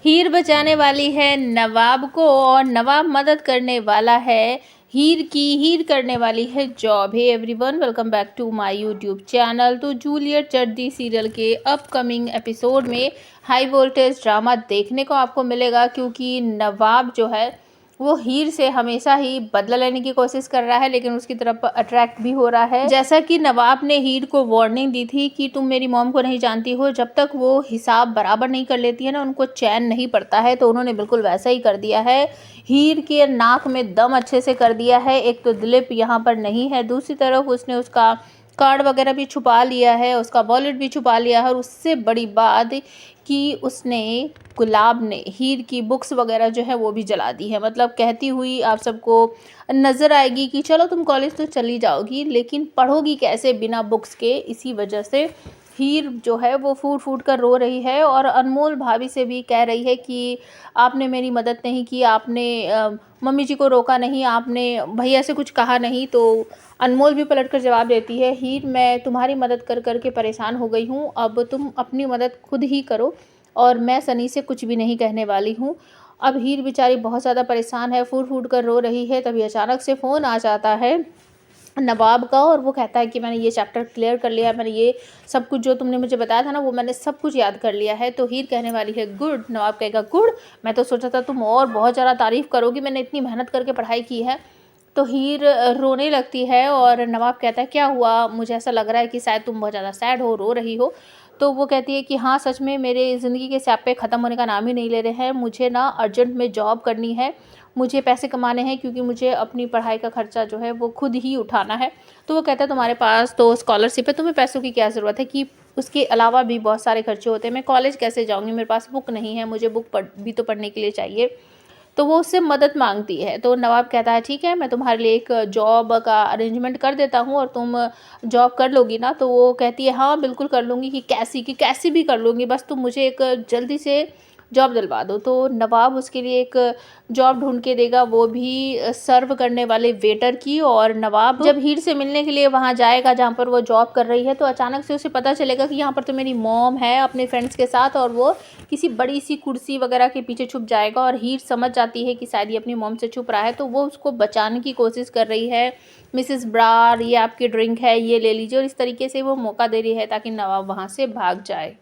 हीर बचाने वाली है नवाब को और नवाब मदद करने वाला है हीर की। हीर करने वाली है job. Hey everyone, welcome back to my YouTube channel. तो जूलियट चड्डी सीरियल के अपकमिंग एपिसोड में हाई वोल्टेज ड्रामा देखने को आपको मिलेगा, क्योंकि नवाब जो है वो हीर से हमेशा ही बदला लेने की कोशिश कर रहा है, लेकिन उसकी तरफ अट्रैक्ट भी हो रहा है। जैसा कि नवाब ने हीर को वार्निंग दी थी कि तुम मेरी मॉम को नहीं जानती हो, जब तक वो हिसाब बराबर नहीं कर लेती है ना, उनको चैन नहीं पड़ता है। तो उन्होंने बिल्कुल वैसा ही कर दिया है। हीर के नाक में दम अच्छे से कर दिया है। एक तो दिलीप यहाँ पर नहीं है, दूसरी तरफ उसने उसका कार्ड वगैरह भी छुपा लिया है, उसका वॉलेट भी छुपा लिया है। और उससे बड़ी बात कि उसने गुलाब ने हीर की बुक्स वगैरह जो है वो भी जला दी है। मतलब कहती हुई आप सबको नज़र आएगी कि चलो तुम कॉलेज तो चली जाओगी, लेकिन पढ़ोगी कैसे बिना बुक्स के। इसी वजह से हीर जो है वो फूट फूट कर रो रही है और अनमोल भाभी से भी कह रही है कि आपने मेरी मदद नहीं की, आपने मम्मी जी को रोका नहीं, आपने भैया से कुछ कहा नहीं। तो अनमोल भी पलट कर जवाब देती है, हीर मैं तुम्हारी मदद कर कर के परेशान हो गई हूँ, अब तुम अपनी मदद खुद ही करो और मैं सनी से कुछ भी नहीं कहने वाली हूँ। अब हीर बेचारी बहुत ज़्यादा परेशान है, फूट फूट कर रो रही है। तभी अचानक से फ़ोन आ जाता है नवाब का और वो कहता है कि मैंने ये चैप्टर क्लियर कर लिया है, मैंने ये सब कुछ जो तुमने मुझे बताया था ना वो मैंने सब कुछ याद कर लिया है। तो हीर कहने वाली है गुड। नवाब कहेगा गुड, मैं तो सोचा था तुम और बहुत ज़्यादा तारीफ़ करोगी, मैंने इतनी मेहनत करके पढ़ाई की है। तो हीर रोने लगती है और नवाब कहता है क्या हुआ, मुझे ऐसा लग रहा है कि शायद तुम बहुत ज़्यादा सैड हो, रो रही हो। तो वो कहती है कि हाँ सच में मेरे ज़िंदगी के स्यापे ख़त्म होने का नाम ही नहीं ले रहे हैं, मुझे ना अर्जेंट में जॉब करनी है, मुझे पैसे कमाने हैं, क्योंकि मुझे अपनी पढ़ाई का खर्चा जो है वो खुद ही उठाना है। तो वो कहता है तुम्हारे पास तो स्कॉलरशिप है, तुम्हें पैसों की क्या ज़रूरत है, कि उसके अलावा भी बहुत सारे खर्चे होते हैं, मैं कॉलेज कैसे जाऊँगी, मेरे पास बुक नहीं है, मुझे बुक भी तो पढ़ने के लिए चाहिए। तो वो उससे मदद मांगती है। तो नवाब कहता है ठीक है, मैं तुम्हारे लिए एक जॉब का अरेंजमेंट कर देता हूँ और तुम जॉब कर लोगी ना। तो वो कहती है हाँ बिल्कुल कर लूँगी, कि कैसी भी कर लूँगी, बस तुम मुझे एक जल्दी से जॉब दिलवा दो। तो नवाब उसके लिए एक जॉब ढूंढ के देगा, वो भी सर्व करने वाले वेटर की। और नवाब जब हीर से मिलने के लिए वहाँ जाएगा जहाँ पर वो जॉब कर रही है, तो अचानक से उसे पता चलेगा कि यहाँ पर तो मेरी मॉम है अपने फ्रेंड्स के साथ, और वो किसी बड़ी सी कुर्सी वगैरह के पीछे छुप जाएगा। और हीर समझ जाती है कि शायद ये अपनी मॉम से छुप रहा है, तो वो उसको बचाने की कोशिश कर रही है। मिसेस ब्रार, ये आपकी ड्रिंक है, ये ले लीजिए। और इस तरीके से वो मौका दे रही है ताकि नवाब वहाँ से भाग जाए।